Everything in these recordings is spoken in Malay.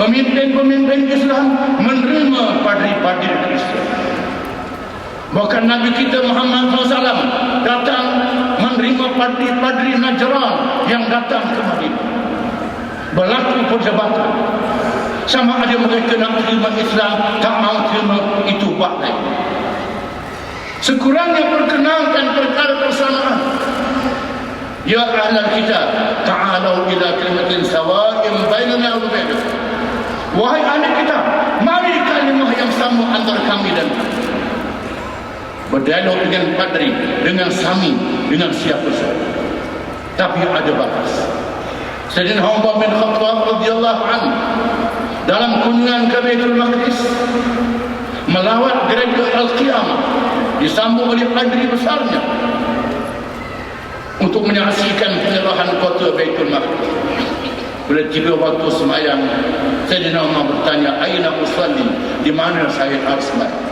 Pemimpin-pemimpin Islam menerima padri-padri Kristian. Bahkan Nabi kita Muhammad SAW datang menerima padri-padri Najran yang datang ke Madinah. Berlaku perdebatan. Sama ada mereka nak terima Islam, tak mau terima, itu buat lain. Sekurangnya perkenalkan perkara persamaan. Ya ahlal kitab, ta'alau ila kalimatin sawa'in bainana wa bainakum. Wahai ahli kitab, mari kalimah yang sama antara kami dan kamu. Berdialog dengan padri, dengan sami, dengan siapa saja. Tapi ada batas. Sayyidina Umar bin Khattab radhiyallahu anhu dalam kunjungan ke Baitul Maqdis melawat gereja Al-Qiyamah, disambung oleh padri besarnya untuk menyaksikan penyerahan kota Baitul Maqdis. Bila tiba waktu sembahyang, Sayyidina Umar bertanya, "Aina usalli?" Di mana saya harus sembahyang?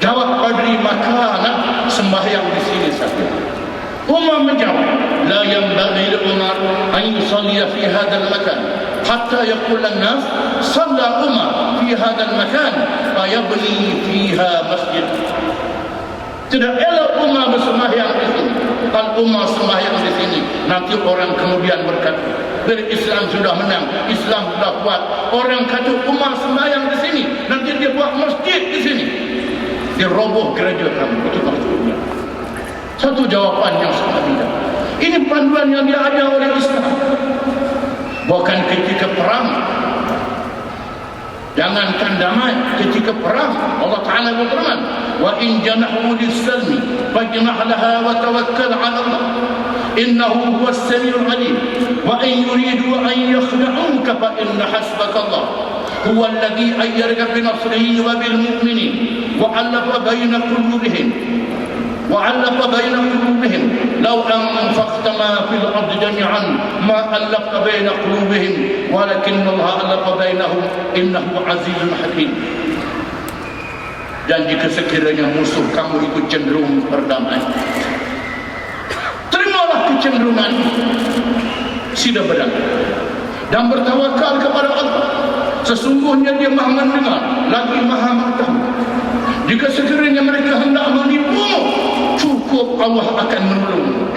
Jawab padri, "Maka nak sembahyang di sini saja." Umar menjawab, "La yanbaghi li Umar an yusalli fi hadzal makan hatta yaqul an-nas shalla Umar fi hadzal makan fa yabni fiha masjid." Tidak elok Umar bersembahyang di sini. Kalau Umar sembahyang di sini, nanti orang kemudian berkata, bila Islam sudah menang, Islam sudah kuat, orang kata Umar sembahyang di sini, nanti dia buat masjid di sini, dia roboh gereja kamu. Itu maksudnya. Satu jawapan yang sangat bijak. Ini panduan yang diajar oleh Islam. Bukan ketika perang, jangankan damai, ketika perang Allah Ta'ala berfirman, "Wa in janahu lis-salmi fajnah laha wa tawakkal 'ala Allah innahu huwas samiul 'alim wa in yuridu an yakhda'uka fa inna hasbaka Allah huwa alladhi ayyadaka bi nasrihi wa bil mu'minin wa 'allafa baina qulubihim law anfaqta ma fil ardi jami'an ma allafta baina qulubihim walakin Allah allafa bainahum innahu 'azizun hakim." Dan jika sekiranya musuh kamu itu cenderung berdamai, terimalah kecenderungan, sila berdamai dan bertawakal kepada Allah. Sesungguhnya Dia Maha mendengar lagi Maha mengetahui. Jika sekiranya mereka hendak menipumu, cukup Allah akan menolong.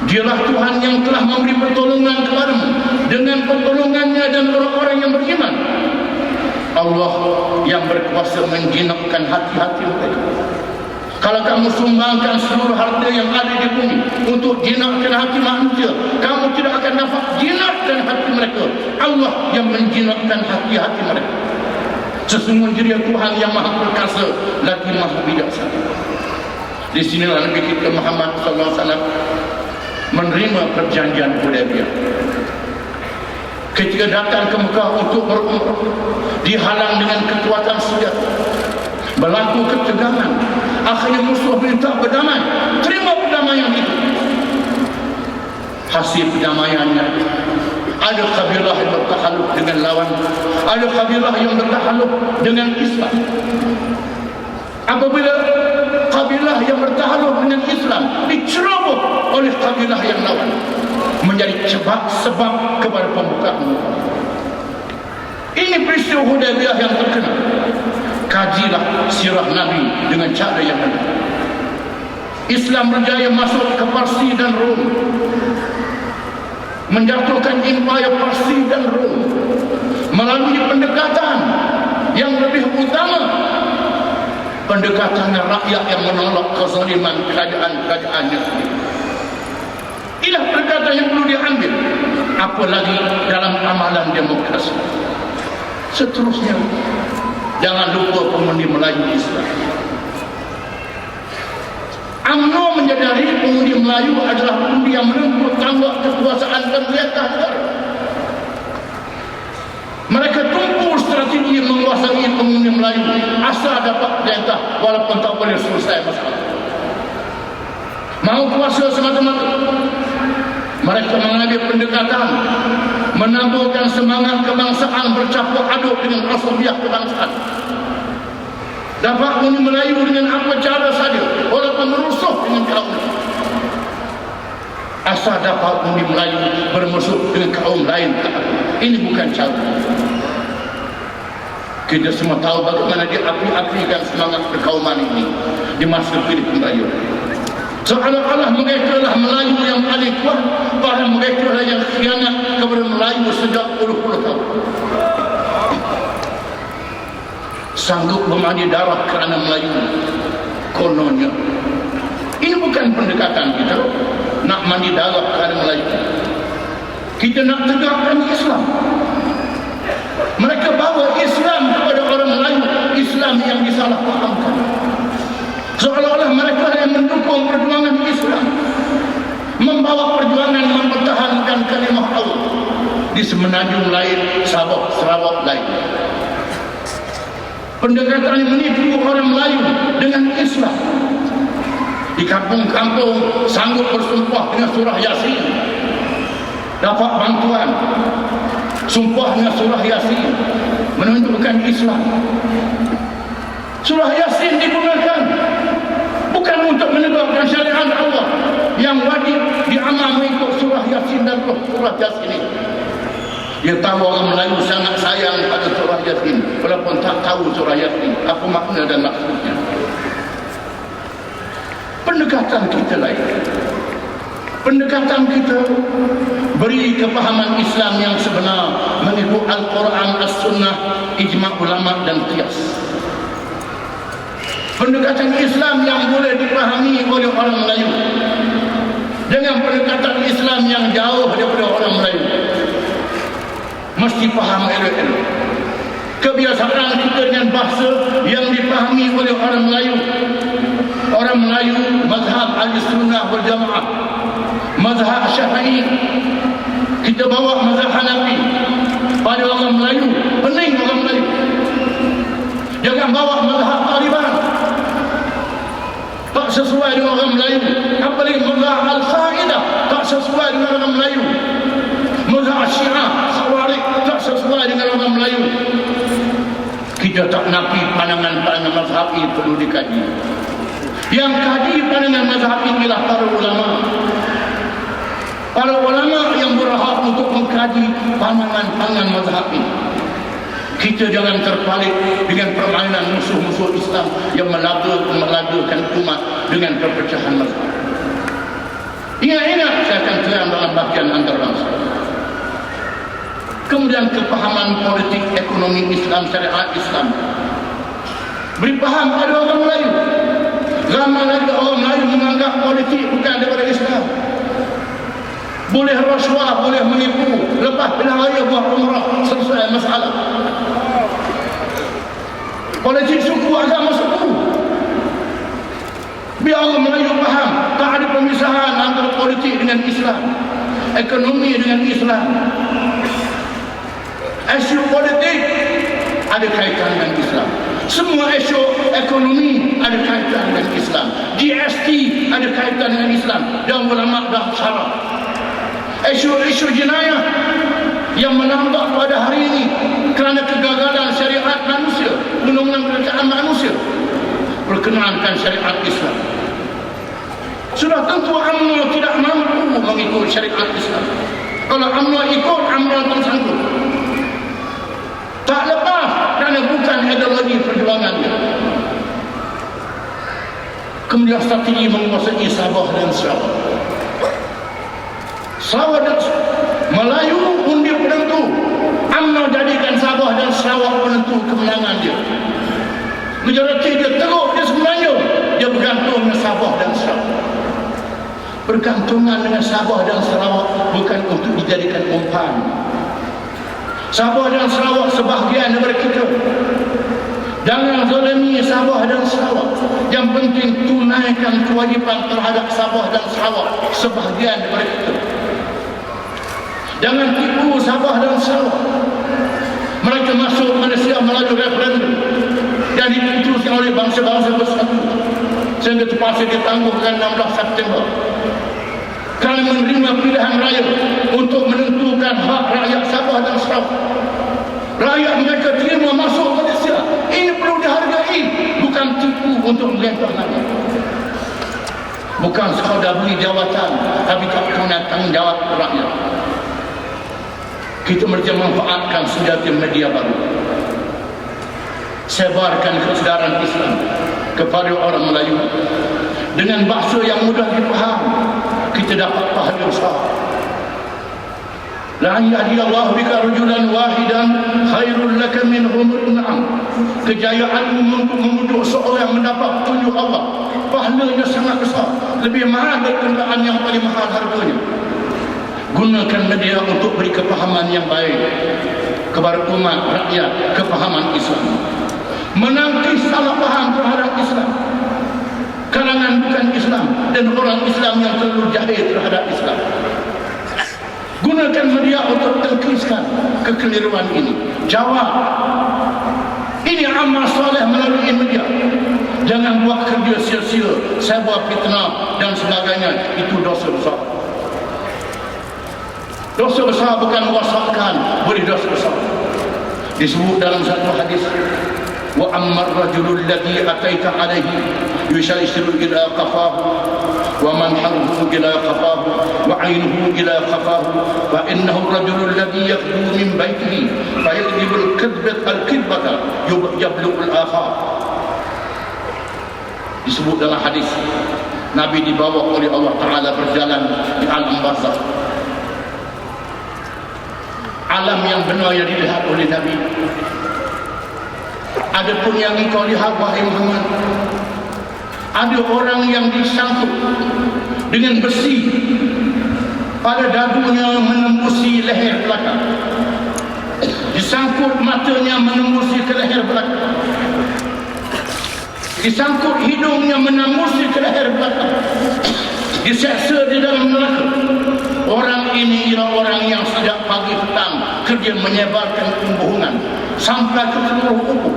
Dialah Tuhan yang telah memberi pertolongan kepadamu dengan pertolongannya dan orang-orang yang beriman. Allah yang berkuasa menjinakkan hati-hati mereka. Kalau kamu sumbangkan seluruh harta yang ada di bumi untuk jinakkan hati manusia, kamu tidak akan dapat jinakkan hati mereka. Allah yang menjinakkan hati-hati mereka. Sesungguhnya Dia Tuhan yang Maha Perkasa lagi Maha Bijaksana. Di sinilah Nabi kita Muhammad SAW menerima perjanjian Hudaybiyah. Ketika datang ke Mekah untuk berumrah, dihalang dengan kekuatan senjata, berlaku ketegangan. Akhirnya musuh minta berdamai, terima perdamaian itu. Hasil perdamaiannya, ada kabilah yang bertahaluk dengan lawan, ada kabilah yang bertahaluk dengan Islam. Apabila kabilah yang bertahaluk dengan Islam diceroboh oleh kabilah yang lawan, menjadi sebab kepada pembukaan. Ini peristiwa Hudaybiyah yang terkenal. Kajilah sirah Nabi dengan cara yang benar. Islam berjaya masuk ke Parsi dan Rom, menjatuhkan empayar Parsi dan Rom melalui pendekatan yang lebih utama, pendekatannya rakyat yang menolak kezaliman kerajaan-kerajaannya. Inilah pendekatan yang perlu diambil, apalagi dalam amalan demokrasi. Seterusnya, jangan lupa pengundi Melayu Islam. UMNO menyadari pengundi Melayu adalah pengundi yang menempuh tangga kekuasaan dan wilayah negara. Mereka tumpu strategi menguasai pengundi Melayu asal dapat perintah walaupun tak boleh selesai masalah. Mau kuasa semata-mata, mereka mengambil pendekatan menambuhkan semangat kebangsaan bercampur aduk dengan asabiah kebangsaan. Dapat pengundi Melayu dengan apa cara saja, walaupun merusuh dengan kaum lain. Asal dapat pengundi Melayu bermusuh dengan kaum lain. Ini bukan cara. Kita semua tahu bagaimana dia api-apikan semangat perkauman ini di masa Philip Melayu. Seolah-olah mereka lah Melayu yang paling kuat, padahal mereka lah yang khianat kepada Melayu sejak puluh-puluh tahun. Sanggup memandi darah kerana Melayu, kononnya. Ini bukan pendekatan kita nak mandi darah kerana Melayu. Kita nak tegakkan Islam. Mereka bawa Islam kepada orang Melayu, Islam yang disalahfahamkan. Seolah-olah mereka yang mendukung perjuangan Islam, membawa perjuangan mempertahankan kalimah Allah di Semenanjung lain, Sabah, Sarawak lain. Pendekatan yang menipu orang Melayu dengan Islam. Di kampung-kampung sanggup bersumpah dengan surah Yasin, dapat bantuan. Sumpah dengan surah Yasin menunjukkan Islam. Surah Yasin digunakan bukan untuk menegakkan syariat Allah yang wajib diamal mengikut surah Yasin dan surah Yasin ini. Dia tahu orang Melayu sangat sayang pada surah Yasin, walaupun tak tahu surah Yasin apa makna dan maksudnya. Pendekatan kita lain. Pendekatan kita beri kepahaman Islam yang sebenar mengikut Al-Quran, As-Sunnah, ijma' ulama dan qiyas. Pendekatan Islam yang boleh dipahami oleh orang Melayu dengan pendekatan Islam yang jauh daripada orang Melayu. Mesti faham elok-elok. Kebiasaan kita dengan bahasa yang dipahami oleh orang Melayu. Orang Melayu mazhab Ahlussunnah wal Jamaah, mazhab Syafi'i, kita bawa mazhab Hanafi. Pada orang Melayu, pening orang Melayu. Jangan bawa mazhab Taliban, tak sesuai dengan orang Melayu. Apalagi mazhab Al-Qaeda, tak sesuai dengan orang Melayu. Mazhab Syiah, Khawarij, tak sesuai dengan orang Melayu. Kita tak nafi pandangan-pandangan mazhab ini perlu dikaji. Yang kaji pandangan mazhab inilah para ulama. Para ulama yang berhak untuk mengkaji pandangan-pandangan mazhab ini. Kita jangan terpalit dengan permainan musuh-musuh Islam yang melagakan umat dengan perpecahan mazhab. Ingat-ingat saya akan terang dalam bahagian antarabangsa. Kemudian kepahaman politik, ekonomi Islam, syariat Islam. Beri faham pada orang Melayu. Ramai lagi orang Melayu menganggap politik bukan daripada Islam. Boleh rasuah, boleh menipu. Lepas pilihan raya buat umrah, selesai masalah. Politik suku, agama suku. Biar orang Melayu faham, tak ada pemisahan antara politik dengan Islam, ekonomi dengan Islam. Isu politik ada kaitan dengan Islam. Semua isu ekonomi ada kaitan dengan Islam. GST ada kaitan dengan Islam. Dan ulama dah syarah. Isu-isu jenayah yang menambah pada hari ini kerana kegagalan syariat manusia, undang-undang kerajaan manusia perkenankan syariat Islam. Sudah tentu UMNO tidak mampu mengikut syariat Islam. Kalau UMNO ikut, UMNO tersangkut. Tak lepas kerana bukan ideologi perjuangannya. Kemudian strategi menguasai Sabah dan Sarawak. Sarawak dan Melayu undi penentu. UMNO jadikan Sabah dan Sarawak penentu kemenangan dia. Majoriti dia teruk dia sebenarnya. Dia bergantung dengan Sabah dan Sarawak. Bergantungan dengan Sabah dan Sarawak bukan untuk dijadikan umpan. Sabah dan Sarawak sebahagian daripada kita. Jangan zalimi Sabah dan Sarawak. Yang penting tunaikan kewajipan terhadap Sabah dan Sarawak sebahagian daripada kita. Jangan tipu Sabah dan Sarawak. Mereka masuk Malaysia melalui referendum yang diputuskan oleh bangsa-bangsa bersatu sehingga terpaksa ditangguhkan 16 September. Kerana menerima pilihan raya untuk menentukan hak rakyat Sabah dan Sarawak. Rakyat mereka terima masuk Malaysia. Ini perlu dihargai, bukan tipu untuk melempar lagi. Bukan sekadar beli jawatan, tapi tak kena tanggungjawab rakyat. Kita mesti memanfaatkan senjata media baru. Sebarkan kesedaran Islam kepada orang Melayu dengan bahasa yang mudah dipahami. Kita dapat pahala besar. La yahdiyallahu bika rajulan wahidan khairul laka min humurin na'am. Kejayaanmu untuk memujuk seorang mendapat petunjuk Allah, pahalanya sangat besar, lebih mahal dari kenderaan yang paling mahal harganya. Gunakan media untuk beri kepahaman yang baik kepada umat rakyat, kepahaman Islam, menangkis salah faham terhadap Islam, kalangan bukan Islam dan orang Islam yang terlalu jahil terhadap Islam. Gunakan media untuk tengkiskan kekeliruan ini. Jawab. Ini amal soleh melalui media. Jangan buat kerja sia-sia, sebar fitnah dan sebagainya. Itu dosa besar. Dosa besar bukan wasakkan, boleh dosa besar. Disebut dalam satu hadis, wa ammar rajulul ladzi ataita alaihi yushayshiru ila qafahu wa manharuhu ila qafahu wa aynuhu ila qafahu fa innahu rajulul ladzi yakhdu min baitihi fa yakdhibu al-kadbata yablu al-akhar. Disebut dalam hadis, Nabi dibawa oleh Allah Ta'ala berjalan di alam barzakh, alam yang benar yang dilihat oleh Nabi. Adapun yang engkau lihat wahai Muhammad, ada orang yang disangkut dengan besi pada dagunya menembusi leher belakang, disangkut matanya menembusi ke leher belakang, disangkut hidungnya menembusi ke leher belakang, diseksa di dalam neraka. Orang ini ialah orang yang sejak pagi petang kerja menyebarkan kebohongan sampai ke seluruh ufuk.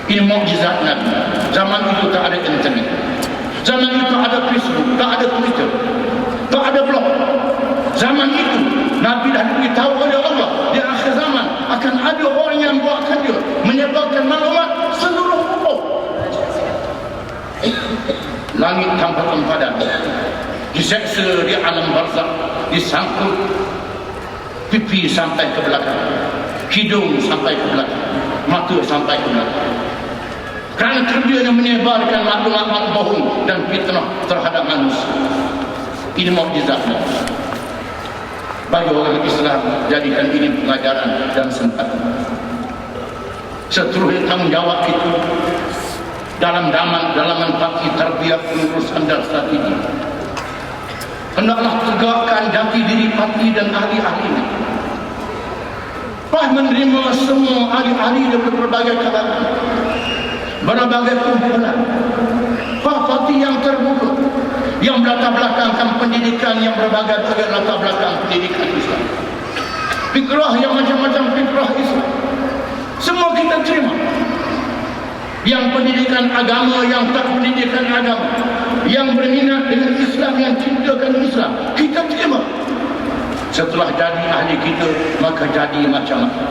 Ini mukjizat Nabi. Zaman itu tak ada internet, zaman itu ada Facebook, tak ada Twitter, tak ada blog. Zaman itu Nabi dah diberitahu oleh Allah di akhir zaman akan ada orang yang buat kerja menyebarkan maklumat seluruh ufuk. Langit tanpa tempadan, diseksa di alam barzakh, disangkut pipi sampai ke belakang, hidung sampai ke belakang, mata sampai ke belakang, kerana kerjanya menyebarkan maklumat bohong dan fitnah terhadap manusia. Ini mukjizatnya. Bagi orang Islam, jadikan ini pengajaran dan sempatan. Seterusnya tanggungjawab kita dalam dalaman parti tarbiyah pengurusan dan strategi, hendaklah tegakkan jati diri parti dan ahli-ahlinya. Pak menerima semua ahli-ahli dari berbagai kalangan, berbagai kumpulan. Pak parti yang terbuka, yang berlatar belakangkan pendidikan yang berbagai latar belakang pendidikan Islam, fikrah yang macam-macam fikrah Islam, semua kita terima. Yang pendidikan agama, yang tak pendidikan agama, yang berminat dengan Islam, yang cintakan Islam, kita terima. Setelah jadi ahli kita, maka jadi macam-macam.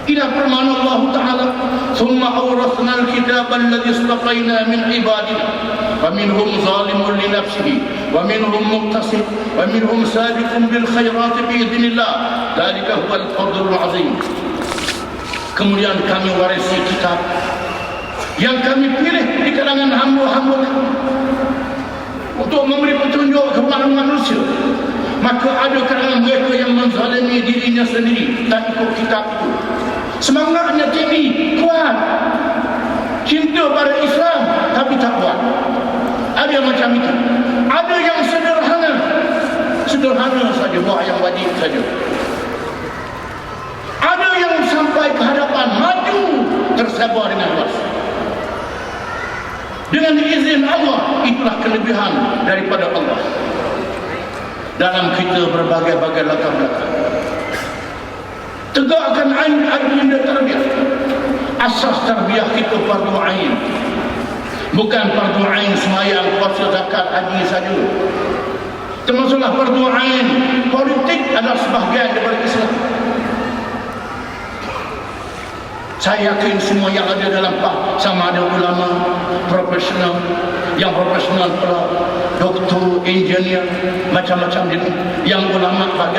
Ila firman Allah Ta'ala, "Tsumma awrathna al-kitaba alladhi istafayna min ibadina, faminhum zalimun li nafsihi, wa minhum muqtasid, wa minhum sabiqun bil khairat bi idznillah. Dzalika huwal fadlul 'azim." Kemudian kami warisi kitab yang kami pilih di kalangan hamba-hamba untuk memberi petunjuk kepada manusia. Maka ada kalangan mereka yang menzalimi dirinya sendiri tak ikut kitab itu. Semangatnya tinggi, kuat, cinta pada Islam, tapi tak buat. Ada yang macam itu. Ada yang sederhana saja, buat yang wajib saja. Ada yang sampai ke hadapan, maju, tersebar dengan luas. Dengan izin Allah, itulah kelebihan daripada Allah dalam kita berbagai-bagai latar belakang. Tegakkan agenda tarbiyah. Asas tarbiyah kita fardu ain, bukan fardu ain semayang, puasa, zakat, haji saja. Termasuklah fardu ain politik adalah sebahagian daripada Islam. Saya yakin semua yang ada dalam PAH, sama ada ulama profesional, yang profesional pula doktor, engineer, macam-macam, yang ulama